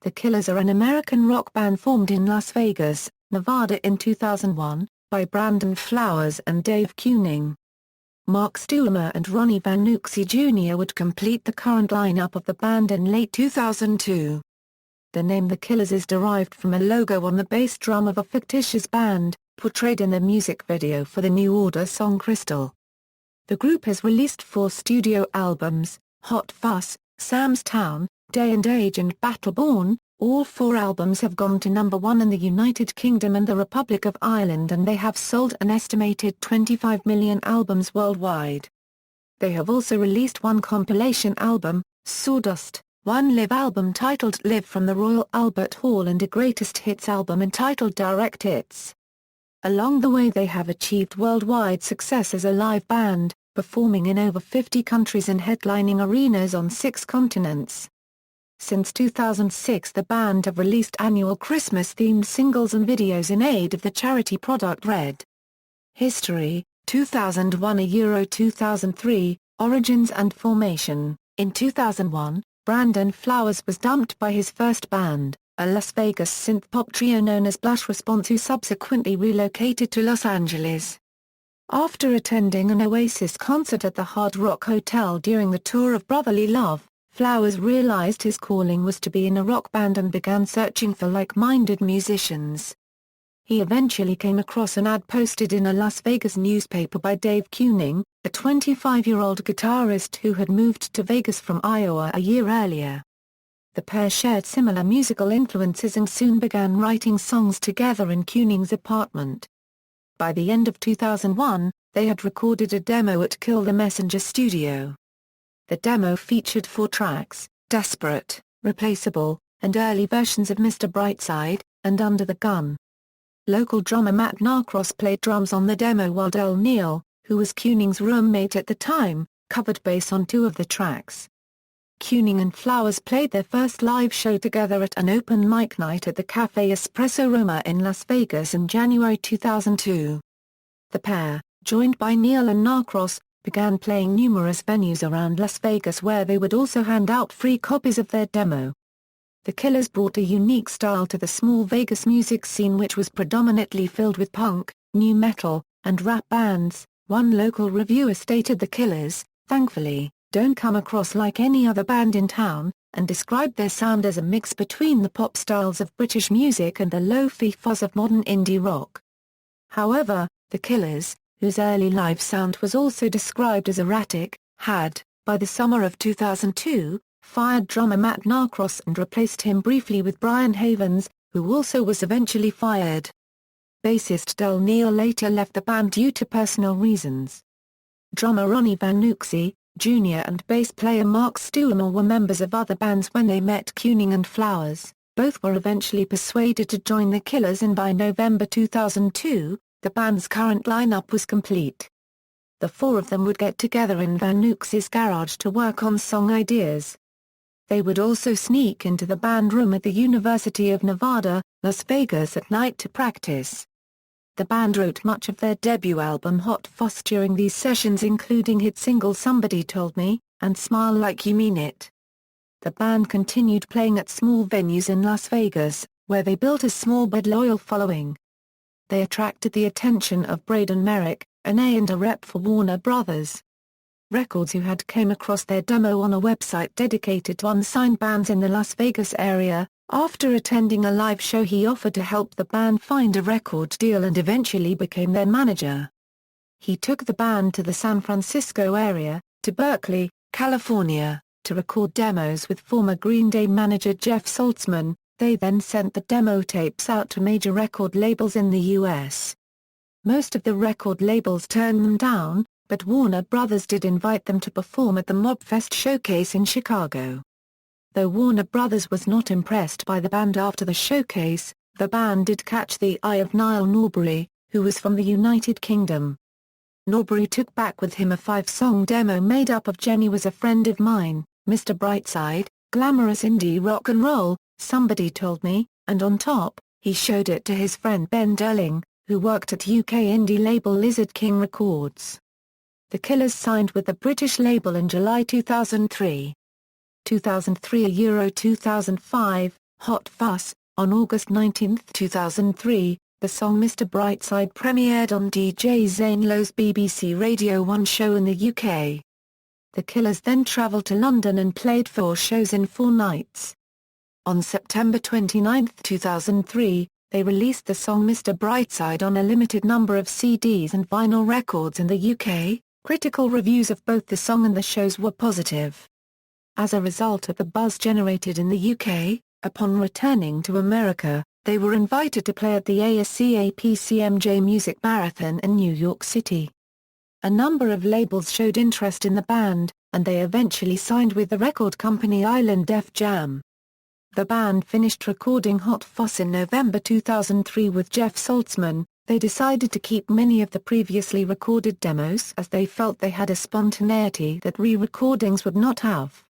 The Killers are an American rock band formed in Las Vegas, Nevada in 2001, by Brandon Flowers and Dave Keuning. Mark Stoermer and Ronnie Vannucci Jr. would complete the current lineup of the band in late 2002. The name The Killers is derived from a logo on the bass drum of a fictitious band, portrayed in the music video for the New Order song Crystal. The group has released 4 studio albums, Hot Fuss, Sam's Town, Day and Age and Battleborn. All 4 albums have gone to #1 in the United Kingdom and the Republic of Ireland, and they have sold an estimated 25 million albums worldwide. They have also released 1 compilation album, Sawdust, 1 live album titled Live from the Royal Albert Hall, and a greatest hits album entitled Direct Hits. Along the way they have achieved worldwide success as a live band, performing in over 50 countries and headlining arenas on 6 continents. Since 2006 the band have released annual Christmas-themed singles and videos in aid of the charity Product Red. History, 2001 Euro 2003, Origins and Formation. In 2001, Brandon Flowers was dumped by his first band, a Las Vegas synth-pop trio known as Blush Response, who subsequently relocated to Los Angeles. After attending an Oasis concert at the Hard Rock Hotel during the tour of Brotherly Love, Flowers realized his calling was to be in a rock band and began searching for like-minded musicians. He eventually came across an ad posted in a Las Vegas newspaper by Dave Keuning, a 25-year-old guitarist who had moved to Vegas from Iowa a year earlier. The pair shared similar musical influences and soon began writing songs together in Keuning's apartment. By the end of 2001, they had recorded a demo at Kill the Messenger studio. The demo featured 4 tracks, Desperate, Replaceable, and early versions of Mr. Brightside, and Under the Gun. Local drummer Matt Narcross played drums on the demo while Del Neal, who was Keuning's roommate at the time, covered bass on 2 of the tracks. Keuning and Flowers played their first live show together at an open mic night at the Café Espresso Roma in Las Vegas in January 2002. The pair, joined by Neal and Narcross, began playing numerous venues around Las Vegas where they would also hand out free copies of their demo. The Killers brought a unique style to the small Vegas music scene, which was predominantly filled with punk, nu metal, and rap bands. One local reviewer stated the Killers, thankfully, don't come across like any other band in town, and described their sound as a mix between the pop styles of British music and the lo-fi fuzz of modern indie rock. However, the Killers, whose early live sound was also described as erratic, had, by the summer of 2002, fired drummer Matt Narcross and replaced him briefly with Brian Havens, who also was eventually fired. Bassist Del Neal later left the band due to personal reasons. Drummer Ronnie Vannucci Jr. and bass player Mark Stoermer were members of other bands when they met Keuning and Flowers. Both were eventually persuaded to join the Killers, and by November 2002, the band's current lineup was complete. The 4 of them would get together in Vannucci's garage to work on song ideas. They would also sneak into the band room at the University of Nevada, Las Vegas at night to practice. The band wrote much of their debut album Hot Fuss during these sessions, including hit singles Somebody Told Me, and Smile Like You Mean It. The band continued playing at small venues in Las Vegas, where they built a small but loyal following. They attracted the attention of Braden Merrick, an A&R rep for Warner Brothers Records, who had came across their demo on a website dedicated to unsigned bands in the Las Vegas area. After attending a live show, he offered to help the band find a record deal and eventually became their manager. He took the band to the San Francisco area, to Berkeley, California, to record demos with former Green Day manager Jeff Saltzman. They then sent the demo tapes out to major record labels in the U.S. Most of the record labels turned them down, but Warner Brothers did invite them to perform at the Mobfest showcase in Chicago. Though Warner Brothers was not impressed by the band after the showcase, the band did catch the eye of Niall Norbury, who was from the United Kingdom. Norbury took back with him a 5-song demo made up of Jenny Was a Friend of Mine, Mr. Brightside, Glamorous Indie Rock and Roll, Somebody Told Me, and on top, he showed it to his friend Ben Derling, who worked at UK indie label Lizard King Records. The Killers signed with the British label in July 2003. 2003 Euro 2005, Hot Fuss. On August 19, 2003, the song Mr. Brightside premiered on DJ Zane Lowe's BBC Radio 1 show in the UK. The Killers then travelled to London and played 4 shows in 4 nights. On September 29, 2003, they released the song Mr. Brightside on a limited number of CDs and vinyl records in the UK. Critical reviews of both the song and the shows were positive. As a result of the buzz generated in the UK, upon returning to America, they were invited to play at the ASCAPCMJ Music Marathon in New York City. A number of labels showed interest in the band, and they eventually signed with the record company Island Def Jam. The band finished recording Hot Fuss in November 2003 with Jeff Saltzman. They decided to keep many of the previously recorded demos as they felt they had a spontaneity that re-recordings would not have.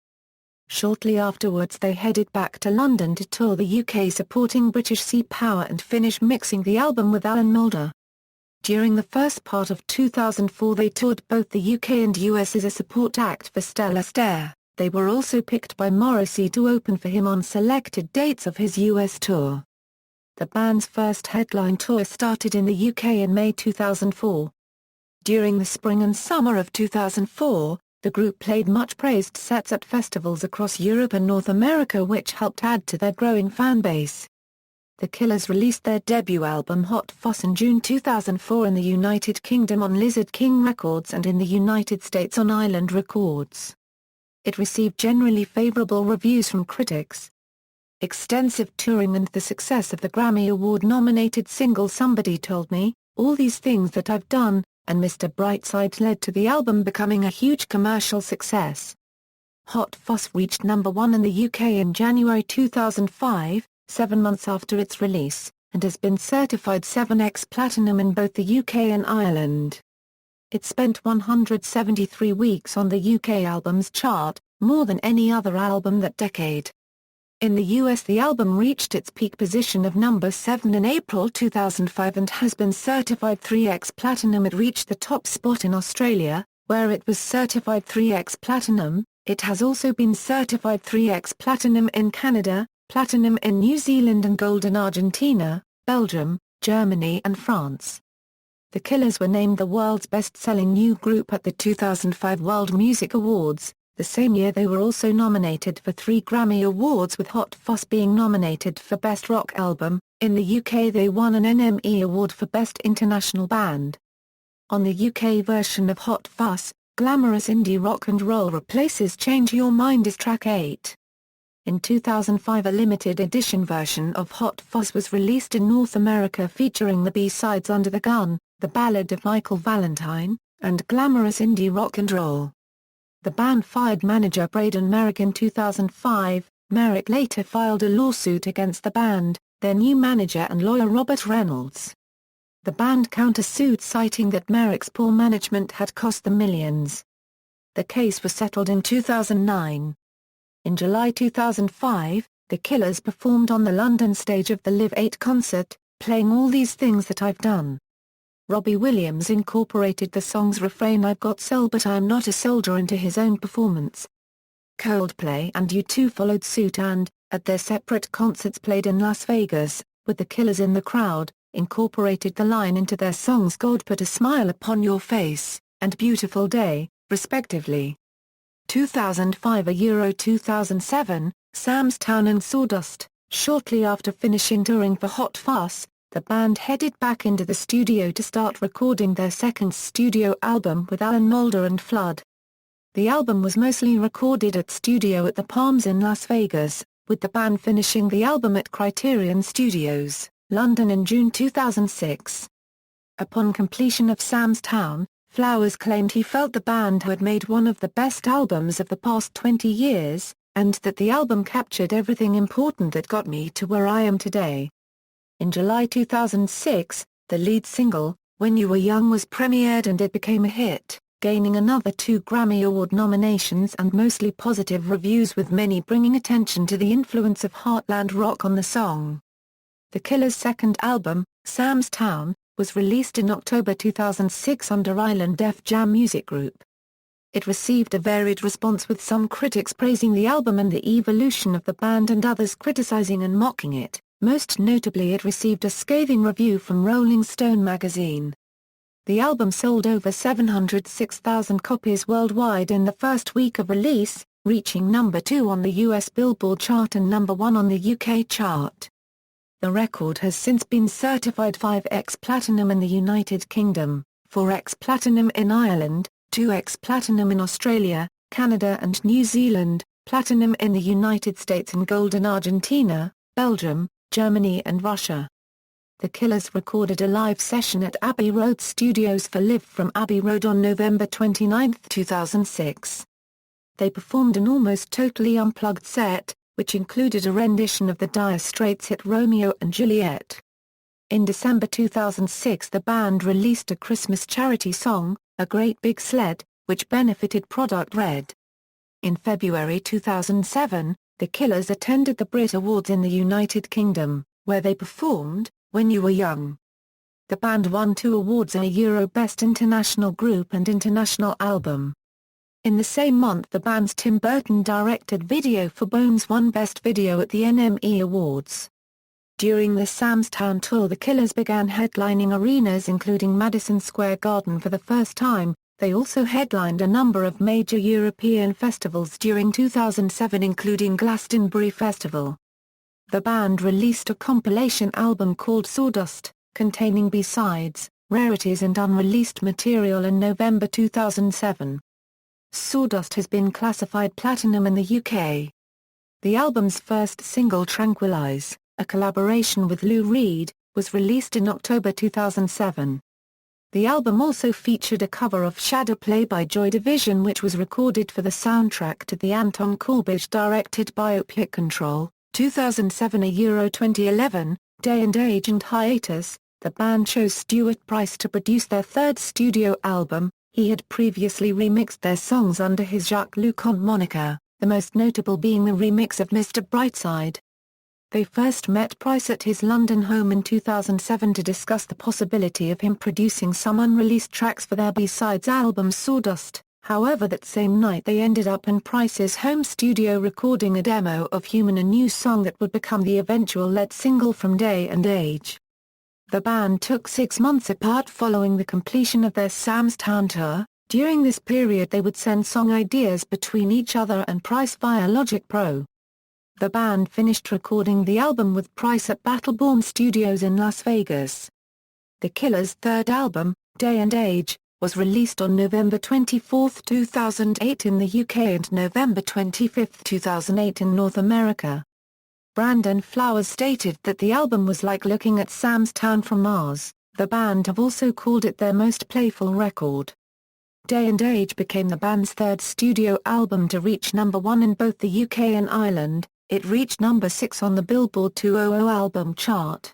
Shortly afterwards they headed back to London to tour the UK supporting British Sea Power and finish mixing the album with Alan Moulder. During the first part of 2004 they toured both the UK and US as a support act for Stella Stare. They were also picked by Morrissey to open for him on selected dates of his US tour. The band's first headline tour started in the UK in May 2004. During the spring and summer of 2004, the group played much praised sets at festivals across Europe and North America which helped add to their growing fan base. The Killers released their debut album Hot Fuss in June 2004 in the United Kingdom on Lizard King Records and in the United States on Island Records. It received generally favourable reviews from critics. Extensive touring and the success of the Grammy Award-nominated single Somebody Told Me, All These Things That I've Done, and Mr. Brightside led to the album becoming a huge commercial success. Hot Fuss reached number 1 in the UK in January 2005, 7 months after its release, and has been certified 7x Platinum in both the UK and Ireland. It spent 173 weeks on the UK Albums Chart, more than any other album that decade. In the US the album reached its peak position of number 7 in April 2005 and has been certified 3x Platinum. It reached the top spot in Australia, where it was certified 3x Platinum. It has also been certified 3x Platinum in Canada, Platinum in New Zealand and Gold in Argentina, Belgium, Germany and France. The Killers were named the world's best-selling new group at the 2005 World Music Awards. The same year they were also nominated for 3 Grammy Awards with Hot Fuss being nominated for Best Rock Album. In the UK they won an NME Award for Best International Band. On the UK version of Hot Fuss, Glamorous Indie Rock and Roll replaces Change Your Mind as track 8. In 2005 a limited edition version of Hot Fuss was released in North America featuring the B-sides Under the Gun, The Ballad of Michael Valentine, and Glamorous Indie Rock and Roll. The band fired manager Braden Merrick in 2005. Merrick later filed a lawsuit against the band, their new manager and lawyer Robert Reynolds. The band countersued citing that Merrick's poor management had cost them millions. The case was settled in 2009. In July 2005, the Killers performed on the London stage of the Live 8 concert, playing All These Things That I've Done. Robbie Williams incorporated the song's refrain I've got soul but I'm not a soldier into his own performance. Coldplay and U2 followed suit and, at their separate concerts played in Las Vegas, with the Killers in the crowd, incorporated the line into their songs God Put a Smile Upon Your Face, and Beautiful Day, respectively. 2005 Euro 2007, Sam's Town and Sawdust. Shortly after finishing touring for Hot Fuss, the band headed back into the studio to start recording their second studio album with Alan Moulder and Flood. The album was mostly recorded at Studio at the Palms in Las Vegas, with the band finishing the album at Criterion Studios, London in June 2006. Upon completion of Sam's Town, Flowers claimed he felt the band had made one of the best albums of the past 20 years, and that the album captured everything important that got me to where I am today. In July 2006, the lead single, When You Were Young was premiered and it became a hit, gaining another 2 Grammy Award nominations and mostly positive reviews with many bringing attention to the influence of Heartland rock on the song. The Killers' second album, Sam's Town, was released in October 2006 under Island Def Jam Music Group. It received a varied response, with some critics praising the album and the evolution of the band and others criticizing and mocking it. Most notably, it received a scathing review from Rolling Stone magazine. The album sold over 706,000 copies worldwide in the first week of release, reaching number 2 on the US Billboard chart and number 1 on the UK chart. The record has since been certified 5x platinum in the United Kingdom, 4x platinum in Ireland, 2x platinum in Australia, Canada and New Zealand, platinum in the United States and gold in Argentina, Belgium, Germany and Russia. The Killers recorded a live session at Abbey Road Studios for Live from Abbey Road on November 29, 2006. They performed an almost totally unplugged set, which included a rendition of the Dire Straits hit Romeo and Juliet. In December 2006, the band released a Christmas charity song, A Great Big Sled, which benefited Product Red. In February 2007, the Killers attended the Brit Awards in the United Kingdom, where they performed When You Were Young. The band won 2 awards, a Euro Best International Group and International Album. In the same month, the band's Tim Burton-directed video for Bones won Best Video at the NME Awards. During the Sam's Town tour, the Killers began headlining arenas including Madison Square Garden for the first time. They also headlined a number of major European festivals during 2007, including Glastonbury Festival. The band released a compilation album called Sawdust, containing B-sides, rarities and unreleased material in November 2007. Sawdust has been classified platinum in the UK. The album's first single, Tranquilize, a collaboration with Lou Reed, was released in October 2007. The album also featured a cover of Shadowplay by Joy Division, which was recorded for the soundtrack to the Anton Corbijn-directed biopic Control, 2007. Euro 2011, Day and Age and Hiatus. The band chose Stuart Price to produce their third studio album. He had previously remixed their songs under his Jacques Luconte moniker, the most notable being the remix of Mr. Brightside. They first met Price at his London home in 2007 to discuss the possibility of him producing some unreleased tracks for their B-sides album Sawdust. However, that same night they ended up in Price's home studio recording a demo of Human, a new song that would become the eventual lead single from Day and Age. The band took 6 months apart following the completion of their Sam's Town tour. During this period they would send song ideas between each other and Price via Logic Pro. The band finished recording the album with Price at Battleborn Studios in Las Vegas. The Killers' third album, Day and Age, was released on November 24, 2008 in the UK and November 25, 2008 in North America. Brandon Flowers stated that the album was like looking at Sam's Town from Mars. The band have also called it their most playful record. Day and Age became the band's third studio album to reach number 1 in both the UK and Ireland. It reached number 6 on the Billboard 200 album chart.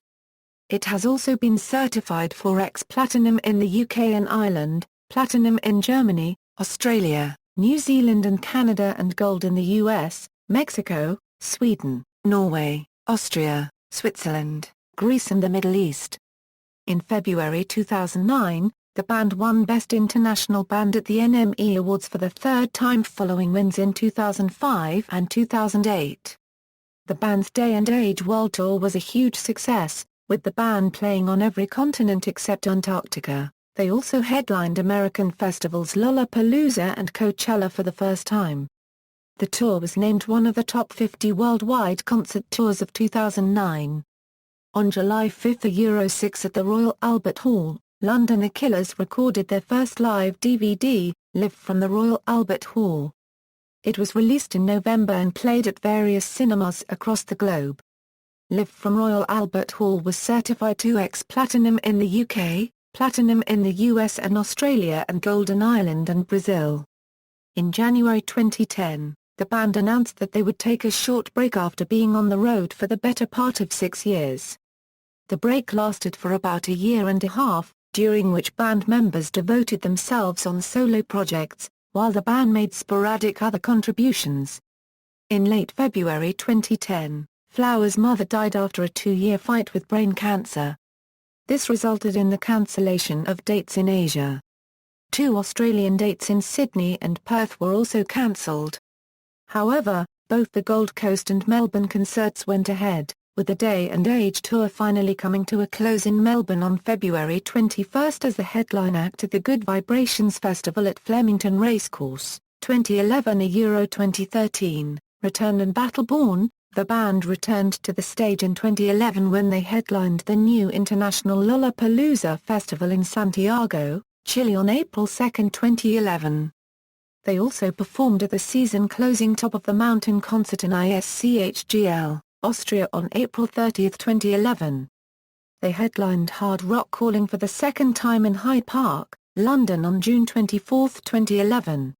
It has also been certified 4x platinum in the UK and Ireland, platinum in Germany, Australia, New Zealand and Canada, and gold in the US, Mexico, Sweden, Norway, Austria, Switzerland, Greece and the Middle East. In February 2009, the band won Best International Band at the NME Awards for the third time following wins in 2005 and 2008. The band's Day and Age World Tour was a huge success, with the band playing on every continent except Antarctica. They also headlined American festivals Lollapalooza and Coachella for the first time. The tour was named one of the top 50 worldwide concert tours of 2009. On July 5, the Euro 6 at the Royal Albert Hall, London, the Killers recorded their first live DVD, Live from the Royal Albert Hall. It was released in November and played at various cinemas across the globe. Live from Royal Albert Hall was certified 2x platinum in the UK, platinum in the US and Australia, and gold in Ireland and Brazil. In January 2010, the band announced that they would take a short break after being on the road for the better part of 6 years. The break lasted for about a year and a half, during which band members devoted themselves on solo projects, while the band made sporadic other contributions. In late February 2010, Flowers' mother died after a 2-year fight with brain cancer. This resulted in the cancellation of dates in Asia. 2 Australian dates in Sydney and Perth were also cancelled. However, both the Gold Coast and Melbourne concerts went ahead, with the Day and Age tour finally coming to a close in Melbourne on February 21 as the headline act at the Good Vibrations Festival at Flemington Racecourse, 2011 Euro 2013, returned and Battleborn. The band returned to the stage in 2011 when they headlined the new International Lollapalooza Festival in Santiago, Chile on April 2, 2011. They also performed at the season-closing Top of the Mountain concert in ISCHGL, Austria on April 30, 2011. They headlined Hard Rock Calling for the second time in Hyde Park, London on June 24, 2011.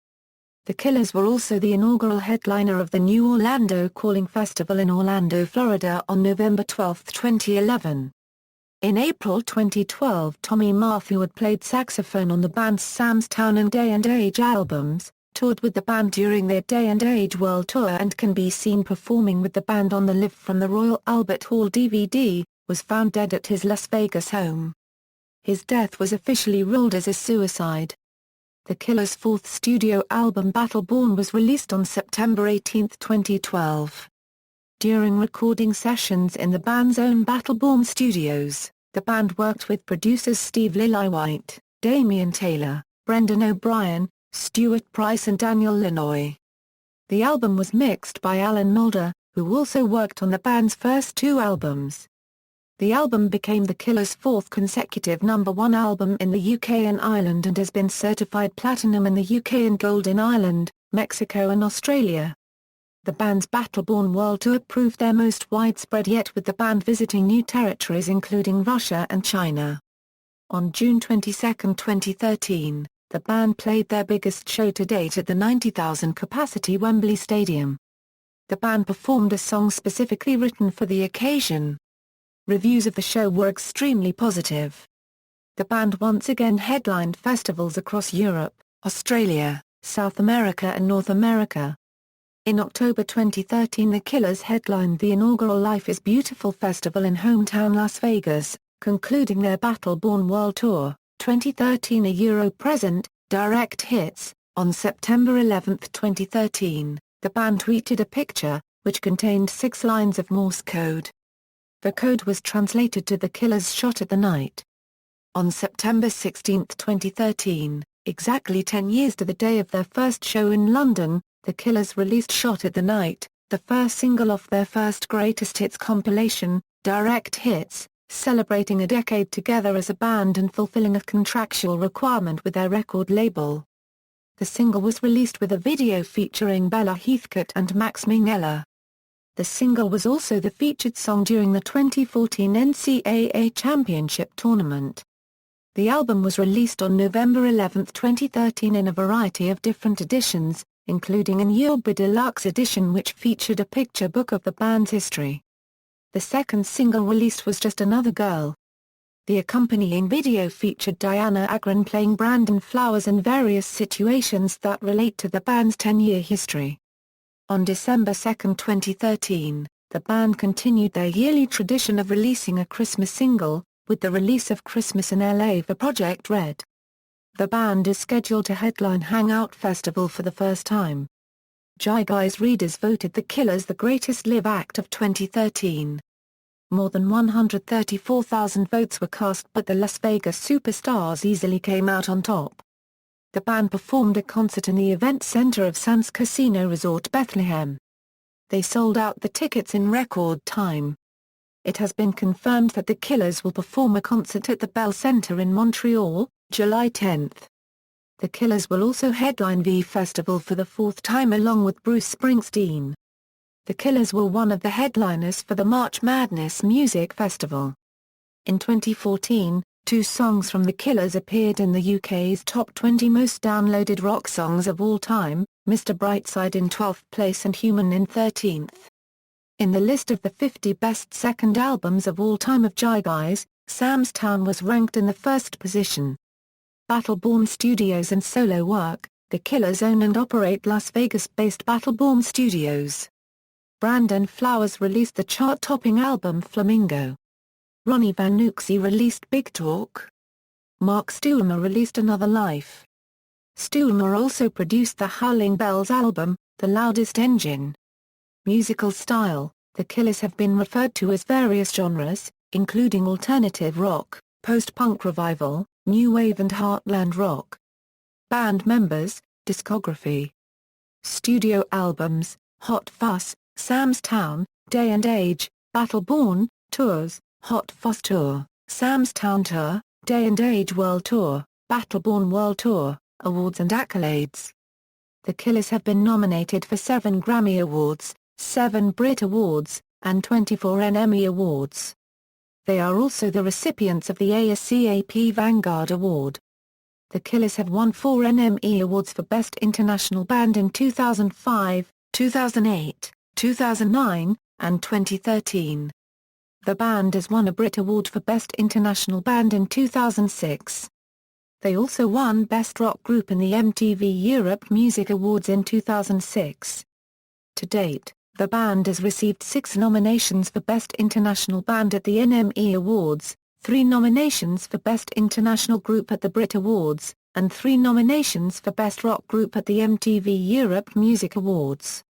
The Killers were also the inaugural headliner of the New Orlando Calling Festival in Orlando, Florida on November 12, 2011. In April 2012, Tommy Marth, who had played saxophone on the band's Sam's Town and Day and Age albums, toured with the band during their Day and Age World Tour and can be seen performing with the band on the Live from the Royal Albert Hall DVD, was found dead at his Las Vegas home. His death was officially ruled as a suicide. The Killers' fourth studio album Battleborn was released on September 18, 2012. During recording sessions in the band's own Battleborn studios, the band worked with producers Steve Lillywhite, Damian Taylor, Brendan O'Brien, Stuart Price and Daniel Lanois. The album was mixed by Alan Moulder, who also worked on the band's first two albums. The album became the Killers' fourth consecutive #1 album in the UK and Ireland and has been certified platinum in the UK and gold in Ireland, Mexico and Australia. The band's Battleborn World Tour proved their most widespread yet, with the band visiting new territories including Russia and China. On June 22, 2013, the band played their biggest show to date at the 90,000-capacity Wembley Stadium. The band performed a song specifically written for the occasion. Reviews of the show were extremely positive. The band once again headlined festivals across Europe, Australia, South America and North America. In October 2013, the Killers headlined the inaugural Life is Beautiful festival in hometown Las Vegas, concluding their Battleborn World Tour, 2013 A Euro Present, Direct Hits. On September 11, 2013, the band tweeted a picture, which contained 6 lines of Morse code. The code was translated to The Killers' Shot at the Night. On September 16, 2013, exactly 10 years to the day of their first show in London, the Killers released Shot at the Night, the first single off their first Greatest Hits compilation, Direct Hits, celebrating a decade together as a band and fulfilling a contractual requirement with their record label. The single was released with a video featuring Bella Heathcote and Max Minghella. The single was also the featured song during the 2014 NCAA Championship Tournament. The album was released on November 11, 2013 in a variety of different editions, including an Urba Deluxe edition which featured a picture book of the band's history. The second single released was Just Another Girl. The accompanying video featured Diana Agron playing Brandon Flowers in various situations that relate to the band's 10-year history. On December 2, 2013, the band continued their yearly tradition of releasing a Christmas single, with the release of Christmas in LA for Project Red. The band is scheduled to headline Hangout Festival for the first time. Jive readers voted the Killers the greatest live act of 2013. More than 134,000 votes were cast, but the Las Vegas Superstars easily came out on top. The band performed a concert in the event center of Sands Casino Resort Bethlehem. They sold out the tickets in record time. It has been confirmed that the Killers will perform a concert at the Bell Center in Montreal, July 10. The Killers will also headline V Festival for the fourth time along with Bruce Springsteen. The Killers were one of the headliners for the March Madness Music Festival. In 2014, 2 songs from The Killers appeared in the UK's top 20 most downloaded rock songs of all time, Mr. Brightside in 12th place and Human in 13th. In the list of the 50 best second albums of all time of Jive, Sam's Town was ranked in the first position. Battleborn Studios and solo work, The Killers own and operate Las Vegas-based Battleborn Studios. Brandon Flowers released the chart-topping album Flamingo. Ronnie Vannucci released Big Talk. Mark Stoermer released Another Life. Stoermer also produced the Howling Bells album, The Loudest Engine. Musical style: The Killers have been referred to as various genres, including alternative rock, post-punk revival, new wave and heartland rock. Band members, discography. Studio albums: Hot Fuss, Sam's Town, Day and Age, Battle Born. Tours: Hot Fuss Tour, Sam's Town Tour, Day and Age World Tour, Battle Born World Tour. Awards and accolades. The Killers have been nominated for 7 Grammy Awards, 7 Brit Awards, and 24 NME Awards. They are also the recipients of the ASCAP Vanguard Award. The Killers have won 4 NME Awards for Best International Band in 2005, 2008, 2009, and 2013. The band has won a Brit Award for Best International Band in 2006. They also won Best Rock Group in the MTV Europe Music Awards in 2006. To date, the band has received 6 nominations for Best International Band at the NME Awards, 3 nominations for Best International Group at the Brit Awards, and 3 nominations for Best Rock Group at the MTV Europe Music Awards.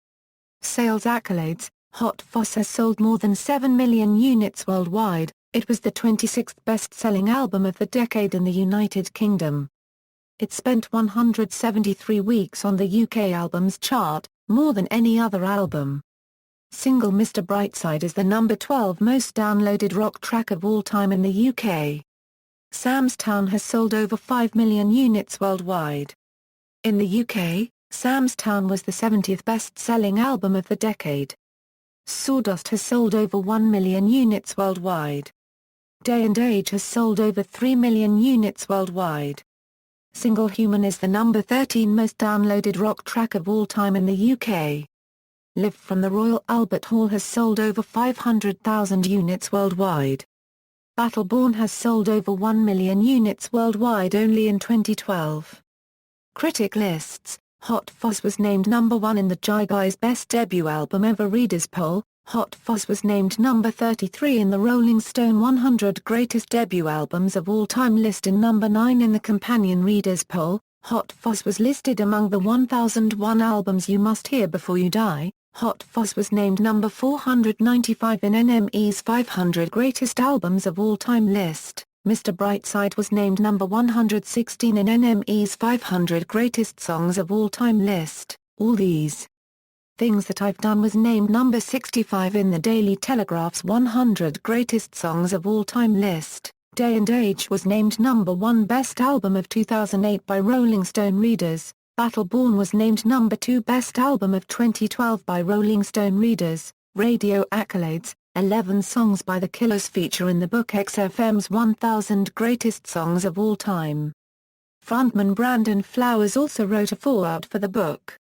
Sales accolades: Hot Fuss has sold more than 7 million units worldwide. It was the 26th best-selling album of the decade in the United Kingdom. It spent 173 weeks on the UK Albums Chart, more than any other album. Single Mr. Brightside is the number 12 most downloaded rock track of all time in the UK. Sam's Town has sold over 5 million units worldwide. In the UK, Sam's Town was the 70th best-selling album of the decade. Sawdust has sold over 1 million units worldwide. Day and Age has sold over 3 million units worldwide. Single Human is the number 13 most downloaded rock track of all time in the UK. Live from the Royal Albert Hall has sold over 500,000 units worldwide. Battle Born has sold over 1 million units worldwide only in 2012. Critic lists: Hot Fuss was named number 1 in the Jive Best Debut Album Ever Readers Poll. Hot Fuss was named number 33 in the Rolling Stone 100 Greatest Debut Albums of All Time list and number 9 in the Companion Readers Poll. Hot Fuss was listed among the 1001 albums you must hear before you die. Hot Fuss was named number 495 in NME's 500 Greatest Albums of All Time list. Mr. Brightside was named number 116 in NME's 500 Greatest Songs of All Time list. All These Things That I've Done was named number 65 in the Daily Telegraph's 100 Greatest Songs of All Time list. Day and Age was named number 1 Best Album of 2008 by Rolling Stone readers. Battle Born was named number 2 Best Album of 2012 by Rolling Stone readers. Radio accolades: 11 songs by The Killers feature in the book XFM's 1000 Greatest Songs of All Time. Frontman Brandon Flowers also wrote a foreword for the book.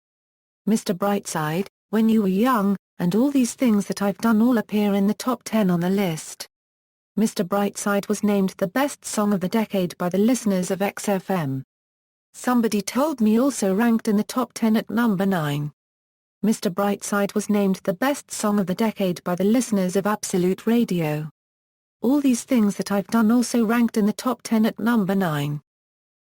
Mr. Brightside, When You Were Young, and All These Things That I've Done all appear in the top 10 on the list. Mr. Brightside was named the best song of the decade by the listeners of XFM. Somebody Told Me also ranked in the top 10 at number 9. Mr. Brightside was named the best song of the decade by the listeners of Absolute Radio. All These Things That I've Done also ranked in the top 10 at number 9.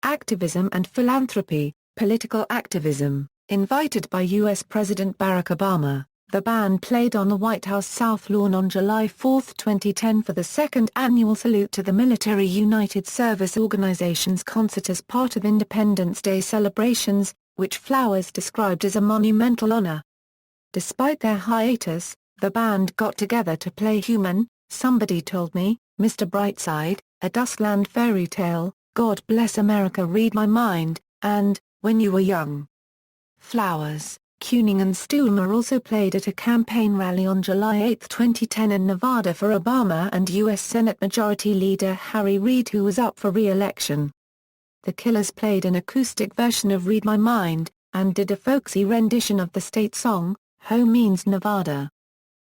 Activism and Philanthropy, Political Activism. Invited by U.S. President Barack Obama, the band played on the White House South Lawn on July 4, 2010 for the second annual Salute to the Military United Service Organization's concert as part of Independence Day celebrations, which Flowers described as a monumental honor. Despite their hiatus, the band got together to play Human, Somebody Told Me, Mr. Brightside, A Duskland Fairy Tale, God Bless America Read My Mind, and When You Were Young. Flowers, Keuning and Stoermer also played at a campaign rally on July 8, 2010 in Nevada for Obama and U.S. Senate Majority Leader Harry Reid, who was up for re-election. The Killers played an acoustic version of Read My Mind, and did a folksy rendition of the state song, Home Means Nevada.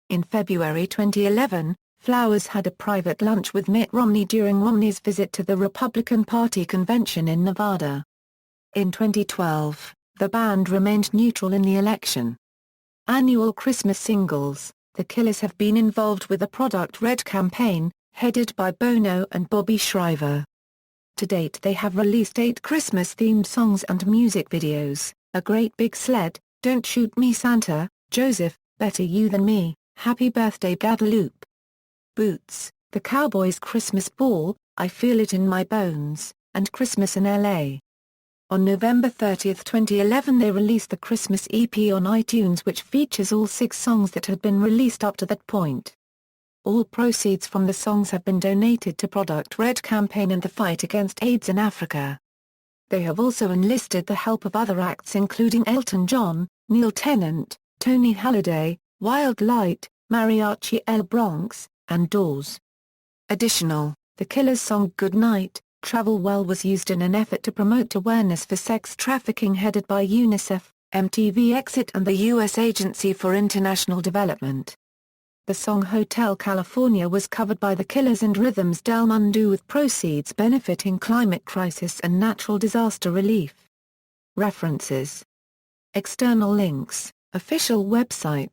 In February 2011, Flowers had a private lunch with Mitt Romney during Romney's visit to the Republican Party convention in Nevada. In 2012, the band remained neutral in the election. Annual Christmas singles: The Killers have been involved with the Product Red campaign, headed by Bono and Bobby Shriver. To date they have released 8 Christmas-themed songs and music videos: A Great Big Sled, Don't Shoot Me Santa, Joseph, Better You Than Me, Happy Birthday Guadalupe, Boots, The Cowboys' Christmas Ball, I Feel It in My Bones, and Christmas in L.A. On November 30, 2011 they released the Christmas EP on iTunes, which features all 6 songs that had been released up to that point. All proceeds from the songs have been donated to Product Red campaign and the fight against AIDS in Africa. They have also enlisted the help of other acts including Elton John, Neil Tennant, Tony Halliday, Wild Light, Mariachi El Bronx, and Doors. The Killers' song Good Night, Travel Well was used in an effort to promote awareness for sex trafficking headed by UNICEF, MTV Exit and the U.S. Agency for International Development. The song Hotel California was covered by The Killers and Rhythms Del Mundo, with proceeds benefiting climate crisis and natural disaster relief. References. External links, official website.